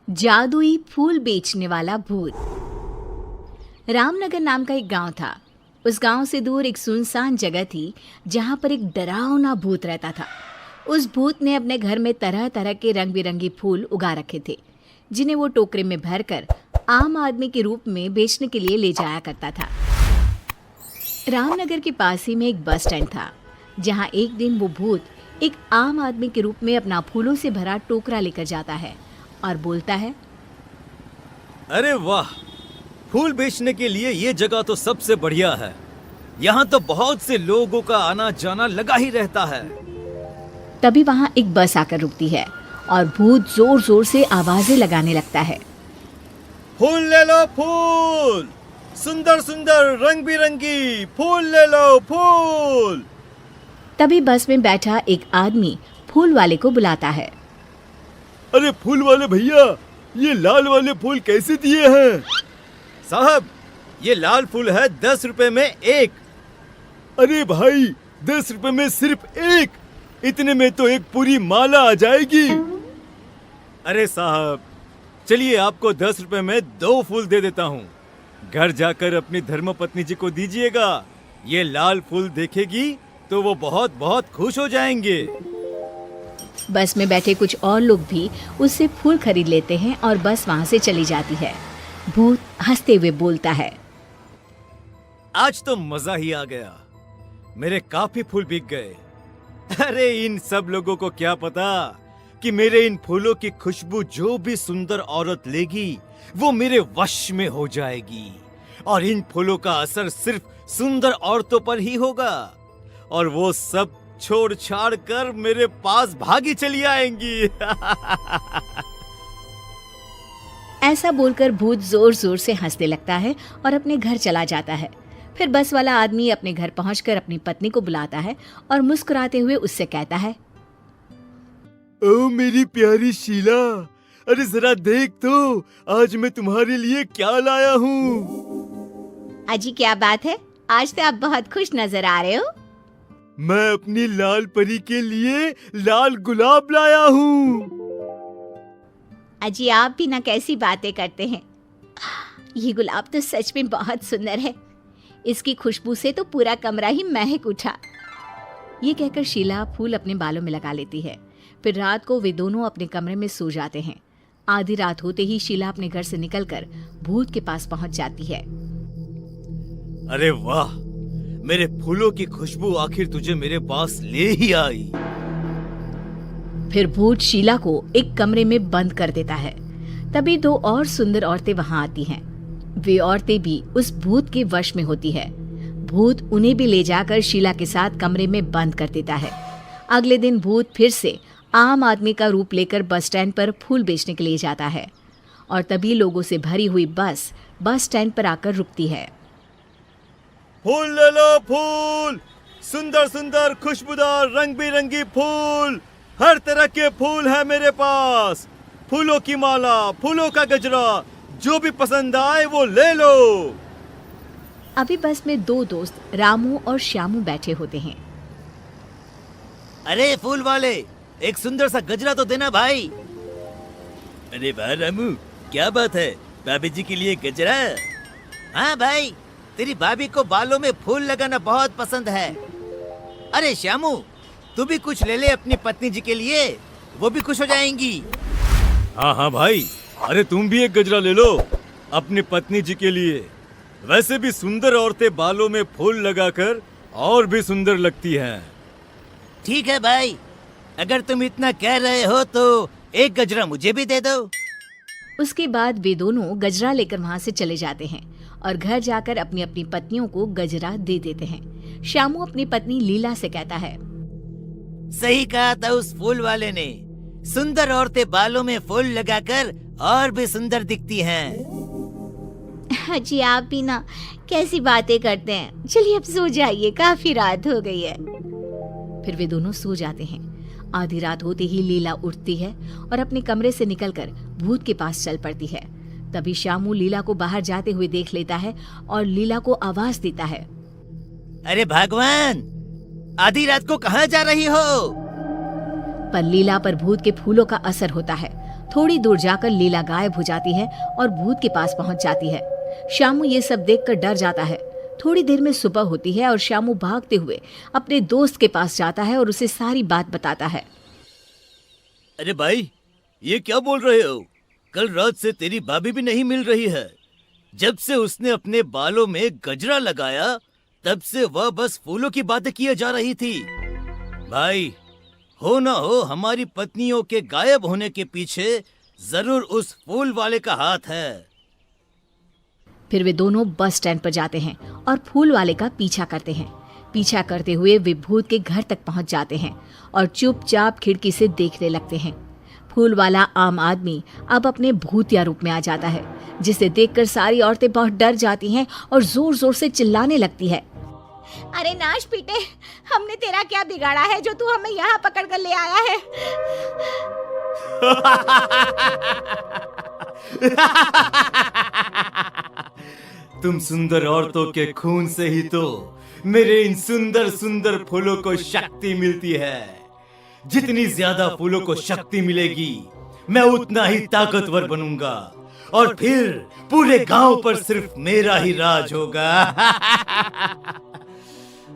जादुई फूल बेचने वाला भूत। रामनगर नाम का एक गांव था। उस गांव से दूर एक सुनसान जगह थी जहां पर एक डरावना भूत रहता था। उस भूत ने अपने घर में तरह तरह के रंग बिरंगे फूल उगा रखे थे, जिन्हें वो टोकरे में भरकर आम आदमी के रूप में बेचने के लिए ले जाया करता था। रामनगर के पास ही में एक बस स्टैंड था, जहां एक दिन वो भूत एक आम आदमी के रूप में अपना फूलों से भरा टोकरा लेकर जाता है और बोलता है, अरे वाह, फूल बेचने के लिए ये जगह तो सबसे बढ़िया है। यहाँ तो बहुत से लोगों का आना जाना लगा ही रहता है। तभी वहां एक बस आकर रुकती है और भूत जोर जोर से आवाजें लगाने लगता है। फूल ले लो, फूल, सुंदर सुंदर रंग बिरंगी फूल ले लो, फूल। तभी बस में बैठा एक आदमी फूल वाले को बुलाता है। अरे फूल वाले भैया, ये लाल वाले फूल कैसे दिए हैं? साहब, ये लाल फूल है 10 रुपए में एक। अरे भाई, 10 रुपए में सिर्फ एक? इतने में तो एक पूरी माला आ जाएगी। अरे साहब, चलिए आपको 10 रुपए में 2 फूल दे देता हूँ। घर जाकर अपनी धर्मपत्नी जी को दीजिएगा। ये लाल फूल देखेगी तो वो बहुत बहुत खुश हो जाएंगे। बस में बैठे कुछ और लोग भी उससे फूल खरीद लेते हैं और बस वहां से चली जाती है। भूत हंसते हुए बोलता है, आज तो मजा ही आ गया, मेरे काफी फूल बिक गए। अरे इन सब लोगों को क्या पता कि मेरे इन फूलों की खुशबू जो भी सुंदर औरत लेगी वो मेरे वश में हो जाएगी, और इन फूलों का असर सिर्फ सुंदर औरतों पर ही होगा, और वो सब छोड़ छाड़ कर मेरे पास भागी चली आएंगी। ऐसा बोलकर भूत जोर जोर से हंसने लगता है और अपने घर चला जाता है। फिर बस वाला आदमी अपने घर पहुंचकर अपनी पत्नी को बुलाता है और मुस्कुराते हुए उससे कहता है, ओ मेरी प्यारी शीला, अरे जरा देख तो, आज मैं तुम्हारे लिए क्या लाया हूँ। अजी क्या बात है, आज तो आप बहुत खुश नजर आ रहे हो। मैं अपनी लाल परी के लिए लाल गुलाब लाया हूँ। अजी आप भी ना कैसी बातें करते हैं। ये गुलाब तो सच में बहुत सुंदर है, इसकी खुशबू से तो पूरा कमरा ही महक उठा। ये कहकर शीला फूल अपने बालों में लगा लेती है। फिर रात को वे दोनों अपने कमरे में सो जाते हैं। आधी रात होते ही शीला अपने घर से निकलकर भूत के पास पहुंच जाती है। अरे वाह, मेरे फूलों की खुशबू आखिर तुझे मेरे पास ले ही आई। फिर भूत शीला को एक कमरे में बंद कर देता है। तभी 2 और सुंदर औरतें वहां आती हैं। वे औरतें भी उस भूत के वश में होती है। भूत उन्हें भी ले जाकर शीला के साथ कमरे में बंद कर देता है। अगले दिन भूत फिर से आम आदमी का रूप लेकर बस स्टैंड पर फूल बेचने के लिए जाता है, और तभी लोगों से भरी हुई बस स्टैंड पर आकर रुकती है। फूल ले लो, फूल, सुंदर सुंदर खुशबूदार रंग बिरंगी फूल, हर तरह के फूल है मेरे पास। फूलों की माला, फूलों का गजरा, जो भी पसंद आए वो ले लो। अभी बस में 2 दोस्त रामू और श्यामू बैठे होते हैं। अरे फूल वाले, एक सुंदर सा गजरा तो देना भाई। अरे वाह रामू, क्या बात है, भाभी जी के लिए गजरा? हाँ भाई, तेरी भाभी को बालों में फूल लगाना बहुत पसंद है। अरे श्यामू, तू भी कुछ ले ले अपनी पत्नी जी के लिए, वो भी खुश हो जाएंगी। हाँ हाँ भाई, अरे तुम भी एक गजरा ले लो अपनी पत्नी जी के लिए। वैसे भी सुंदर औरतें बालों में फूल लगाकर और भी सुंदर लगती हैं। ठीक है भाई, अगर तुम इतना कह रहे हो तो एक गजरा मुझे भी दे दो। उसके बाद वे दोनों गजरा लेकर वहां से चले जाते हैं और घर जाकर अपनी अपनी पत्नियों को गजरा दे देते हैं। श्यामू अपनी पत्नी लीला से कहता है, सही कहा था उस फूल वाले ने, सुंदर औरतें बालों में फूल लगाकर और भी सुंदर दिखती हैं। जी आप भी ना कैसी बातें करते हैं। चलिए अब सो जाइए, काफी रात हो गई है। फिर वे दोनों सो जाते हैं। आधी रात होते ही लीला उठती है और अपने कमरे से निकलकर भूत के पास चल पड़ती है। तभी श्यामू लीला को बाहर जाते हुए देख लेता है और लीला को आवाज देता है, अरे भगवान, आधी रात को कहाँ जा रही हो? पर लीला पर भूत के फूलों का असर होता है। थोड़ी दूर जाकर लीला गायब हो जाती है और भूत के पास पहुंच जाती है। श्यामू ये सब देखकर डर जाता है। थोड़ी देर में सुबह होती है और श्यामू भागते हुए अपने दोस्त के पास जाता है और उसे सारी बात बताता है। अरे भाई, ये क्या बोल रहे हो? कल रात से तेरी भाभी भी नहीं मिल रही है। जब से उसने अपने बालों में गजरा लगाया तब से वह बस फूलों की बातें किए जा रही थी। भाई, हो ना हो हमारी पत्नियों के गायब होने के पीछे जरूर उस फूल वाले का हाथ है। फिर वे दोनों बस स्टैंड पर जाते हैं और फूल वाले का पीछा करते हैं। पीछा करते हुए वे भूत के घर तक पहुंच जाते हैं और चुपचाप खिड़की से देखने लगते हैं। फूल वाला आम आदमी अब अपने भूतिया रूप में आ जाता है, जिसे देखकर सारी औरतें बहुत डर जाती हैं और जोर जोर से चिल्लाने लगती है। अरे नाश पीटे, हमने तेरा क्या बिगाड़ा है जो तू हमें यहाँ पकड़ कर ले आया है? तुम सुंदर औरतों के खून से ही तो मेरे इन सुंदर सुंदर फूलों को शक्ति मिलती है। जितनी ज्यादा फूलों को शक्ति मिलेगी मैं उतना ही ताकतवर बनूंगा और फिर पूरे गांव पर सिर्फ मेरा ही राज होगा।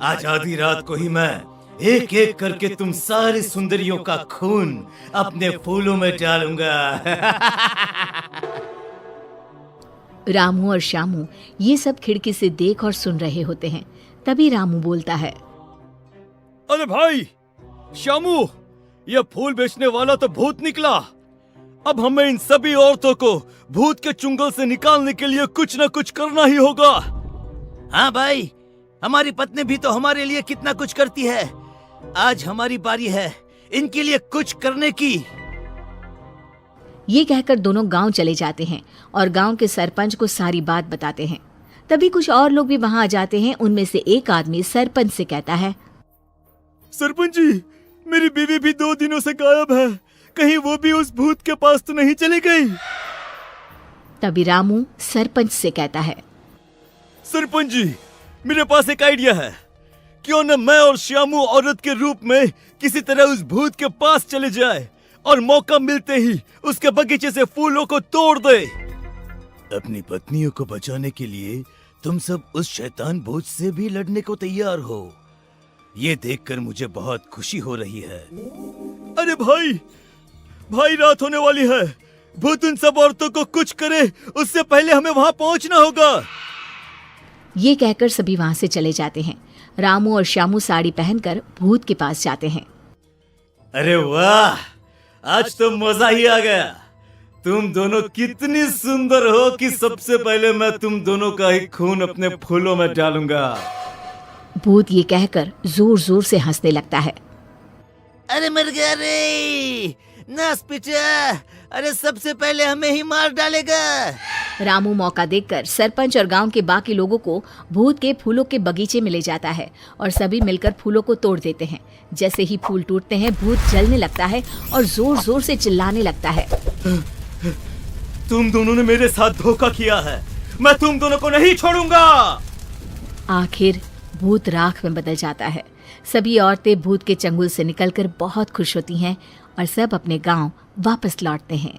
आज आधी रात को ही मैं एक एक करके तुम सारी सुंदरियों का खून अपने फूलों में डालूंगा। रामू और श्यामू ये सब खिड़की से देख और सुन रहे होते हैं। तभी रामू बोलता है। अरे भाई श्यामू, ये फूल बेचने वाला तो भूत निकला। अब हमें इन सभी औरतों को भूत के चुंगल से निकालने के लिए कुछ न कुछ करना ही होगा। हाँ भाई, हमारी पत्नी भी तो हमारे लिए कितना कुछ करती है। आज हमारी बारी है इनके लिए कुछ करने की। ये कहकर दोनों गांव चले जाते हैं और गांव के सरपंच को सारी बात बताते हैं। तभी कुछ और लोग भी वहां आ जाते हैं। उनमें से एक आदमी सरपंच से कहता है। सरपंच जी, मेरी बीवी भी 2 दिनों से गायब है। कहीं वो भी उस भूत के पास तो नहीं चली गई? तभी रामू सरपंच से कहता है। सरपंच जी, मेरे पास एक आइडिया है। क्यों न मैं और श्यामू औरत के रूप में किसी तरह उस भूत के पास चले जाए और मौका मिलते ही उसके बगीचे से फूलों को तोड़ दे। अपनी पत्नियों को बचाने के लिए तुम सब उस शैतान भूत से भी लड़ने को तैयार हो। ये देखकर मुझे बहुत खुशी हो रही है। अरे भाई रात होने वाली है। भूत उन सब औरतों को कुछ करे उससे पहले हमें वहां पहुंचना होगा। ये कहकर सभी वहां से चले जाते हैं। रामू और श्यामू साड़ी पहनकर भूत के पास जाते हैं। अरे वाह, आज तो मजा ही आ गया। तुम दोनों कितनी सुंदर हो कि सबसे पहले मैं तुम दोनों का ही खून अपने फूलों में डालूंगा। भूत ये कहकर जोर जोर से हंसने लगता है। अरे मर गया रे नास पिचा, अरे सबसे पहले हमें ही मार डालेगा। रामू मौका देखकर सरपंच और गांव के बाकी लोगों को भूत के फूलों के बगीचे में ले जाता है और सभी मिलकर फूलों को तोड़ देते हैं। जैसे ही फूल टूटते हैं भूत जलने लगता है और जोर जोर से चिल्लाने लगता है। तुम दोनों ने मेरे साथ धोखा किया है, मैं तुम दोनों को नहीं छोड़ूंगा। आखिर भूत राख में बदल जाता है। सभी औरतें भूत के चंगुल से निकलकर बहुत खुश होती हैं और सब अपने गांव वापस लौटते हैं।